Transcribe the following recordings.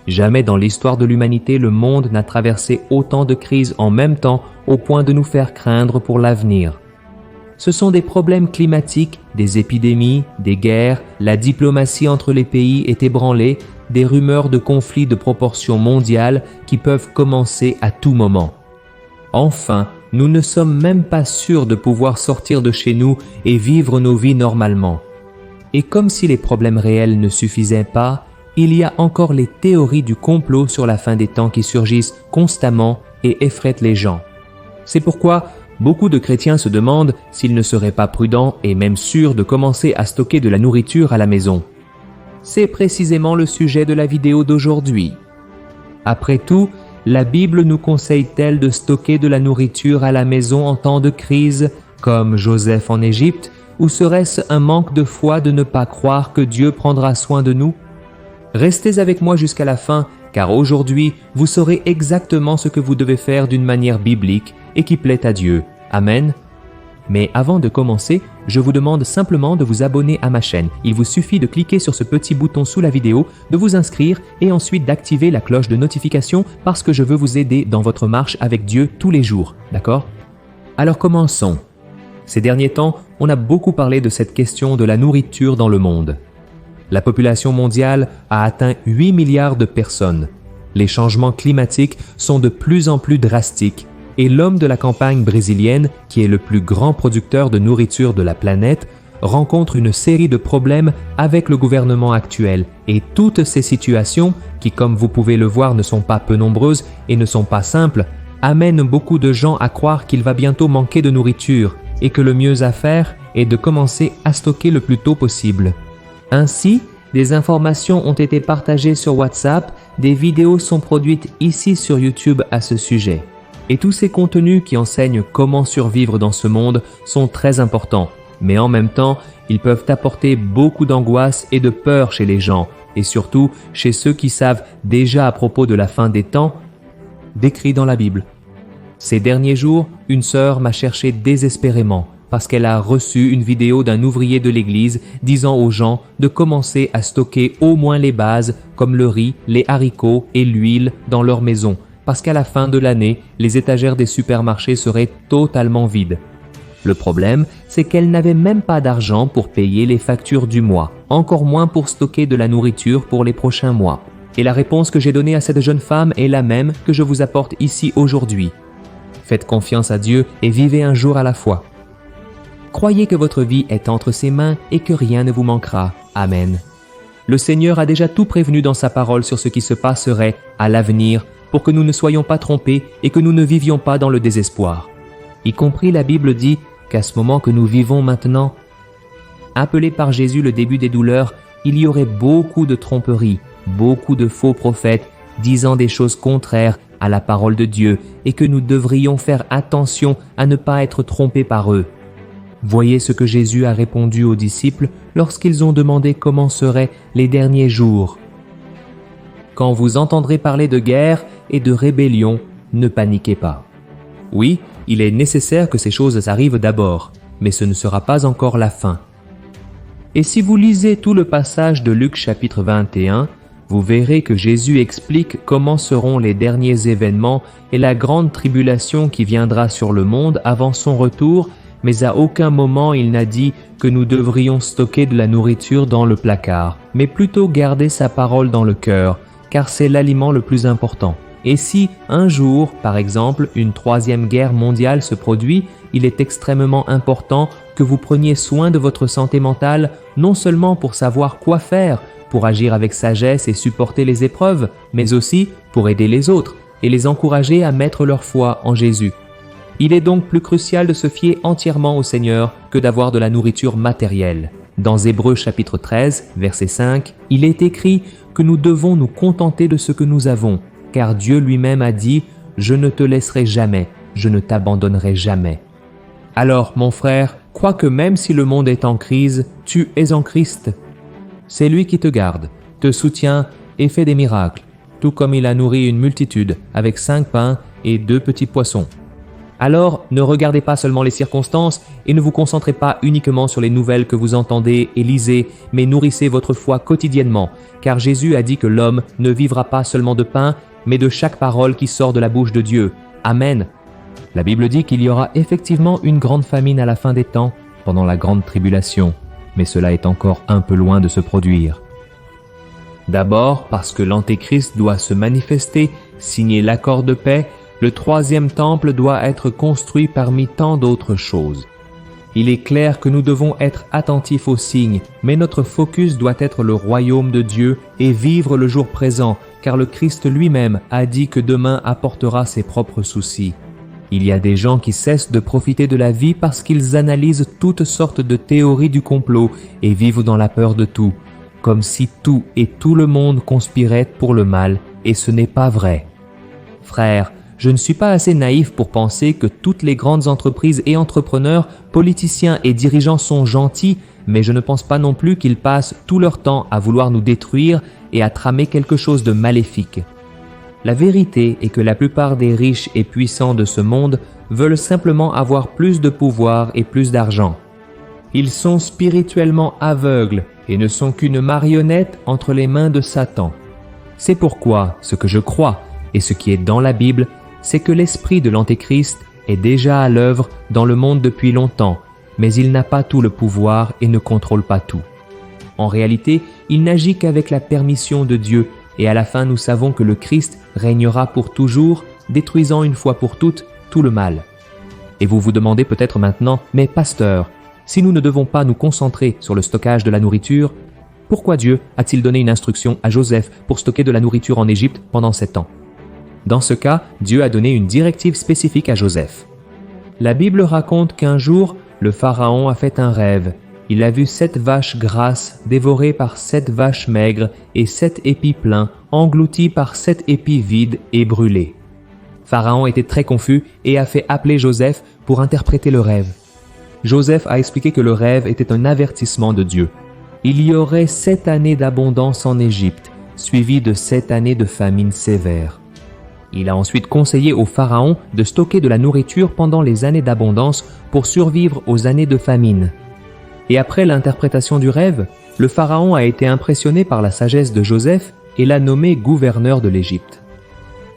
Jamais dans l'histoire de l'humanité le monde n'a traversé autant de crises en même temps au point de nous faire craindre pour l'avenir. Ce sont des problèmes climatiques, des épidémies, des guerres, la diplomatie entre les pays est ébranlée, des rumeurs de conflits de proportions mondiales qui peuvent commencer à tout moment. Enfin, nous ne sommes même pas sûrs de pouvoir sortir de chez nous et vivre nos vies normalement. Et comme si les problèmes réels ne suffisaient pas, il y a encore les théories du complot sur la fin des temps qui surgissent constamment et effraient les gens. C'est pourquoi beaucoup de chrétiens se demandent s'il ne serait pas prudent et même sûr de commencer à stocker de la nourriture à la maison. C'est précisément le sujet de la vidéo d'aujourd'hui. Après tout, la Bible nous conseille-t-elle de stocker de la nourriture à la maison en temps de crise, comme Joseph en Égypte, ou serait-ce un manque de foi de ne pas croire que Dieu prendra soin de nous? Restez avec moi jusqu'à la fin, car aujourd'hui, vous saurez exactement ce que vous devez faire d'une manière biblique et qui plaît à Dieu. Amen. Mais avant de commencer, je vous demande simplement de vous abonner à ma chaîne. Il vous suffit de cliquer sur ce petit bouton sous la vidéo, de vous inscrire et ensuite d'activer la cloche de notification parce que je veux vous aider dans votre marche avec Dieu tous les jours. D'accord? Alors commençons. Ces derniers temps, on a beaucoup parlé de cette question de la nourriture dans le monde. La population mondiale a atteint 8 milliards de personnes. Les changements climatiques sont de plus en plus drastiques et l'homme de la campagne brésilienne, qui est le plus grand producteur de nourriture de la planète, rencontre une série de problèmes avec le gouvernement actuel. Et toutes ces situations, qui comme vous pouvez le voir ne sont pas peu nombreuses et ne sont pas simples, amènent beaucoup de gens à croire qu'il va bientôt manquer de nourriture et que le mieux à faire est de commencer à stocker le plus tôt possible. Ainsi, des informations ont été partagées sur WhatsApp, des vidéos sont produites ici sur YouTube à ce sujet. Et tous ces contenus qui enseignent comment survivre dans ce monde sont très importants, mais en même temps, ils peuvent apporter beaucoup d'angoisse et de peur chez les gens, et surtout chez ceux qui savent déjà à propos de la fin des temps, décrit dans la Bible. Ces derniers jours, une sœur m'a cherché désespérément parce qu'elle a reçu une vidéo d'un ouvrier de l'église disant aux gens de commencer à stocker au moins les bases comme le riz, les haricots et l'huile dans leur maison, parce qu'à la fin de l'année, les étagères des supermarchés seraient totalement vides. Le problème, c'est qu'elle n'avait même pas d'argent pour payer les factures du mois, encore moins pour stocker de la nourriture pour les prochains mois. Et la réponse que j'ai donnée à cette jeune femme est la même que je vous apporte ici aujourd'hui. Faites confiance à Dieu et vivez un jour à la fois. Croyez que votre vie est entre ses mains et que rien ne vous manquera. Amen. Le Seigneur a déjà tout prévenu dans sa parole sur ce qui se passerait à l'avenir pour que nous ne soyons pas trompés et que nous ne vivions pas dans le désespoir. Y compris la Bible dit qu'à ce moment que nous vivons maintenant, appelé par Jésus le début des douleurs, il y aurait beaucoup de tromperies, beaucoup de faux prophètes disant des choses contraires à la parole de Dieu et que nous devrions faire attention à ne pas être trompés par eux. Voyez ce que Jésus a répondu aux disciples lorsqu'ils ont demandé comment seraient les derniers jours. Quand vous entendrez parler de guerre et de rébellion, ne paniquez pas. Oui, il est nécessaire que ces choses arrivent d'abord, mais ce ne sera pas encore la fin. Et si vous lisez tout le passage de Luc chapitre 21, vous verrez que Jésus explique comment seront les derniers événements et la grande tribulation qui viendra sur le monde avant son retour, mais à aucun moment il n'a dit que nous devrions stocker de la nourriture dans le placard, mais plutôt garder sa parole dans le cœur, car c'est l'aliment le plus important. Et si, un jour, par exemple, une troisième guerre mondiale se produit, il est extrêmement important que vous preniez soin de votre santé mentale, non seulement pour savoir quoi faire, pour agir avec sagesse et supporter les épreuves, mais aussi pour aider les autres et les encourager à mettre leur foi en Jésus. Il est donc plus crucial de se fier entièrement au Seigneur que d'avoir de la nourriture matérielle. Dans Hébreux chapitre 13, verset 5, il est écrit que nous devons nous contenter de ce que nous avons, car Dieu lui-même a dit « Je ne te laisserai jamais, je ne t'abandonnerai jamais ». Alors, mon frère, crois que même si le monde est en crise, tu es en Christ. C'est lui qui te garde, te soutient et fait des miracles, tout comme il a nourri une multitude avec 5 pains et 2 petits poissons. Alors, ne regardez pas seulement les circonstances et ne vous concentrez pas uniquement sur les nouvelles que vous entendez et lisez, mais nourrissez votre foi quotidiennement, car Jésus a dit que l'homme ne vivra pas seulement de pain, mais de chaque parole qui sort de la bouche de Dieu. Amen. La Bible dit qu'il y aura effectivement une grande famine à la fin des temps, pendant la grande tribulation, mais cela est encore un peu loin de se produire. D'abord, parce que l'Antéchrist doit se manifester, signer l'accord de paix, le troisième temple doit être construit parmi tant d'autres choses. Il est clair que nous devons être attentifs aux signes, mais notre focus doit être le royaume de Dieu et vivre le jour présent, car le Christ lui-même a dit que demain apportera ses propres soucis. Il y a des gens qui cessent de profiter de la vie parce qu'ils analysent toutes sortes de théories du complot et vivent dans la peur de tout, comme si tout et tout le monde conspiraient pour le mal, et ce n'est pas vrai. Frères, je ne suis pas assez naïf pour penser que toutes les grandes entreprises et entrepreneurs, politiciens et dirigeants sont gentils, mais je ne pense pas non plus qu'ils passent tout leur temps à vouloir nous détruire et à tramer quelque chose de maléfique. La vérité est que la plupart des riches et puissants de ce monde veulent simplement avoir plus de pouvoir et plus d'argent. Ils sont spirituellement aveugles et ne sont qu'une marionnette entre les mains de Satan. C'est pourquoi ce que je crois et ce qui est dans la Bible, c'est que l'esprit de l'Antéchrist est déjà à l'œuvre dans le monde depuis longtemps, mais il n'a pas tout le pouvoir et ne contrôle pas tout. En réalité, il n'agit qu'avec la permission de Dieu, et à la fin nous savons que le Christ régnera pour toujours, détruisant une fois pour toutes tout le mal. Et vous vous demandez peut-être maintenant, mais pasteur, si nous ne devons pas nous concentrer sur le stockage de la nourriture, pourquoi Dieu a-t-il donné une instruction à Joseph pour stocker de la nourriture en Égypte pendant 7 ans? Dans ce cas, Dieu a donné une directive spécifique à Joseph. La Bible raconte qu'un jour, le Pharaon a fait un rêve. Il a vu 7 vaches grasses dévorées par 7 vaches maigres et 7 épis pleins, engloutis par 7 épis vides et brûlés. Pharaon était très confus et a fait appeler Joseph pour interpréter le rêve. Joseph a expliqué que le rêve était un avertissement de Dieu. Il y aurait 7 années d'abondance en Égypte, suivies de 7 années de famine sévère. Il a ensuite conseillé au Pharaon de stocker de la nourriture pendant les années d'abondance pour survivre aux années de famine. Et après l'interprétation du rêve, le Pharaon a été impressionné par la sagesse de Joseph et l'a nommé gouverneur de l'Égypte.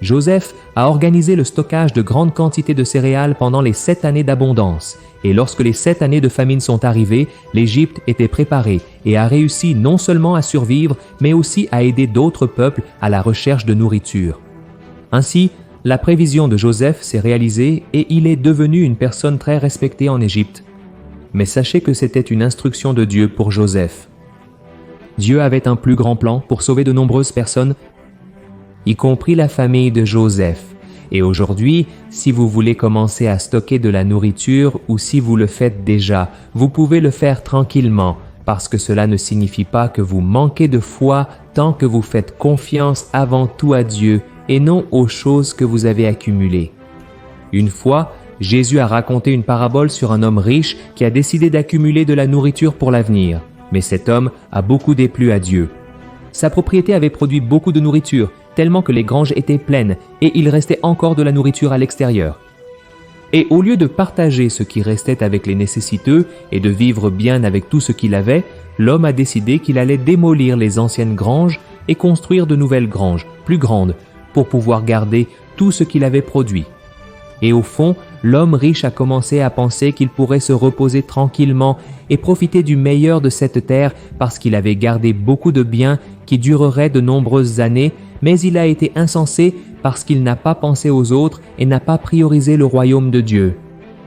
Joseph a organisé le stockage de grandes quantités de céréales pendant les 7 années d'abondance, et lorsque les 7 années de famine sont arrivées, l'Égypte était préparée et a réussi non seulement à survivre, mais aussi à aider d'autres peuples à la recherche de nourriture. Ainsi, la prévision de Joseph s'est réalisée et il est devenu une personne très respectée en Égypte. Mais sachez que c'était une instruction de Dieu pour Joseph. Dieu avait un plus grand plan pour sauver de nombreuses personnes, y compris la famille de Joseph. Et aujourd'hui, si vous voulez commencer à stocker de la nourriture ou si vous le faites déjà, vous pouvez le faire tranquillement, parce que cela ne signifie pas que vous manquez de foi tant que vous faites confiance avant tout à Dieu et non aux choses que vous avez accumulées. Une fois, Jésus a raconté une parabole sur un homme riche qui a décidé d'accumuler de la nourriture pour l'avenir. Mais cet homme a beaucoup déplu à Dieu. Sa propriété avait produit beaucoup de nourriture, tellement que les granges étaient pleines, et il restait encore de la nourriture à l'extérieur. Et au lieu de partager ce qui restait avec les nécessiteux et de vivre bien avec tout ce qu'il avait, l'homme a décidé qu'il allait démolir les anciennes granges et construire de nouvelles granges, plus grandes, pour pouvoir garder tout ce qu'il avait produit. Et au fond, l'homme riche a commencé à penser qu'il pourrait se reposer tranquillement et profiter du meilleur de cette terre parce qu'il avait gardé beaucoup de biens qui dureraient de nombreuses années, mais il a été insensé parce qu'il n'a pas pensé aux autres et n'a pas priorisé le royaume de Dieu.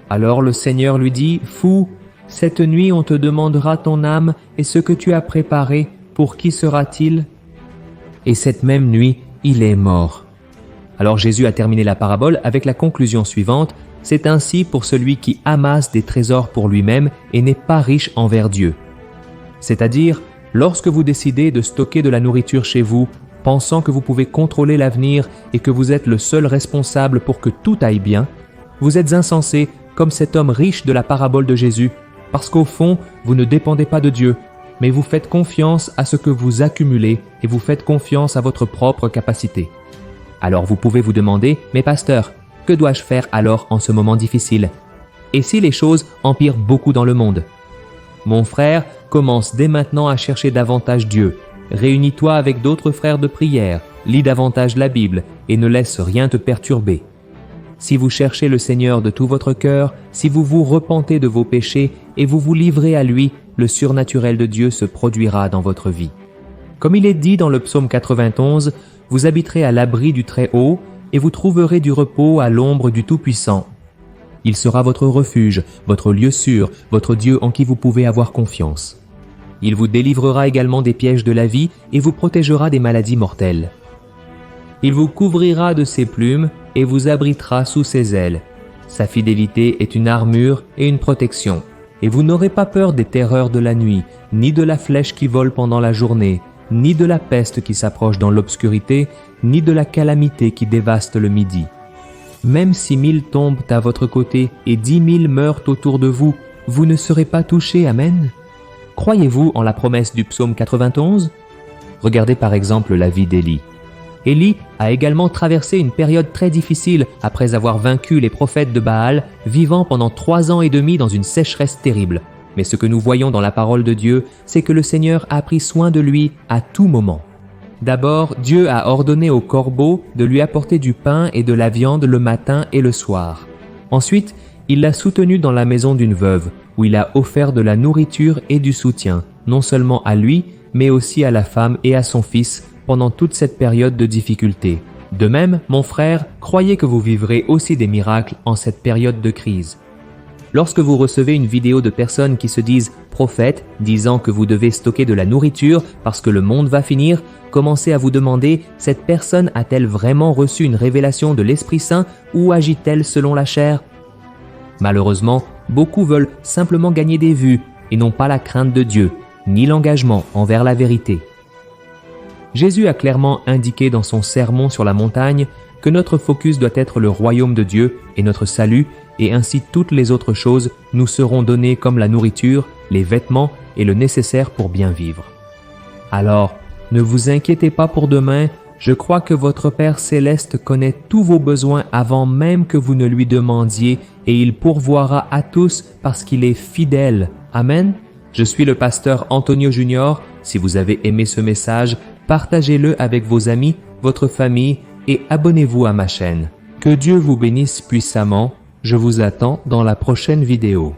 Alors le Seigneur lui dit, « Fou, cette nuit on te demandera ton âme et ce que tu as préparé, pour qui sera-t-il » Et cette même nuit, il est mort. Alors Jésus a terminé la parabole avec la conclusion suivante, « C'est ainsi pour celui qui amasse des trésors pour lui-même et n'est pas riche envers Dieu. » C'est-à-dire, lorsque vous décidez de stocker de la nourriture chez vous, pensant que vous pouvez contrôler l'avenir et que vous êtes le seul responsable pour que tout aille bien, vous êtes insensé comme cet homme riche de la parabole de Jésus, parce qu'au fond, vous ne dépendez pas de Dieu, mais vous faites confiance à ce que vous accumulez et vous faites confiance à votre propre capacité. Alors vous pouvez vous demander, « Mais pasteur, Que dois-je faire alors en ce moment difficile? Et si les choses empirent beaucoup dans le monde? Mon frère, commence dès maintenant à chercher davantage Dieu. Réunis-toi avec d'autres frères de prière, lis davantage la Bible et ne laisse rien te perturber. Si vous cherchez le Seigneur de tout votre cœur, si vous vous repentez de vos péchés et vous vous livrez à lui, le surnaturel de Dieu se produira dans votre vie. Comme il est dit dans le psaume 91, vous habiterez à l'abri du Très-Haut et vous trouverez du repos à l'ombre du Tout-Puissant. Il sera votre refuge, votre lieu sûr, votre Dieu en qui vous pouvez avoir confiance. Il vous délivrera également des pièges de la vie et vous protégera des maladies mortelles. Il vous couvrira de ses plumes et vous abritera sous ses ailes. Sa fidélité est une armure et une protection. Et vous n'aurez pas peur des terreurs de la nuit, ni de la flèche qui vole pendant la journée, ni de la peste qui s'approche dans l'obscurité, ni de la calamité qui dévaste le midi. Même si 1000 tombent à votre côté et 10 000 meurent autour de vous, vous ne serez pas touchés. Amen. Croyez-vous en la promesse du psaume 91? Regardez par exemple la vie d'Élie. Élie a également traversé une période très difficile après avoir vaincu les prophètes de Baal, vivant pendant 3 ans et demi dans une sécheresse terrible. Mais ce que nous voyons dans la parole de Dieu, c'est que le Seigneur a pris soin de lui à tout moment. D'abord, Dieu a ordonné aux corbeaux de lui apporter du pain et de la viande le matin et le soir. Ensuite, il l'a soutenu dans la maison d'une veuve, où il a offert de la nourriture et du soutien, non seulement à lui, mais aussi à la femme et à son fils, pendant toute cette période de difficulté. De même, mon frère, croyez que vous vivrez aussi des miracles en cette période de crise. Lorsque vous recevez une vidéo de personnes qui se disent prophètes, disant que vous devez stocker de la nourriture parce que le monde va finir, commencez à vous demander, cette personne a-t-elle vraiment reçu une révélation de l'Esprit Saint ou agit-elle selon la chair? Malheureusement, beaucoup veulent simplement gagner des vues et n'ont pas la crainte de Dieu, ni l'engagement envers la vérité. Jésus a clairement indiqué dans son sermon sur la montagne que notre focus doit être le royaume de Dieu et notre salut, et ainsi toutes les autres choses nous seront données comme la nourriture, les vêtements et le nécessaire pour bien vivre. Alors, ne vous inquiétez pas pour demain, je crois que votre Père Céleste connaît tous vos besoins avant même que vous ne lui demandiez, et il pourvoira à tous parce qu'il est fidèle. Amen. Je suis le pasteur Antonio Junior. Si vous avez aimé ce message, partagez-le avec vos amis, votre famille et abonnez-vous à ma chaîne. Que Dieu vous bénisse puissamment. Je vous attends dans la prochaine vidéo.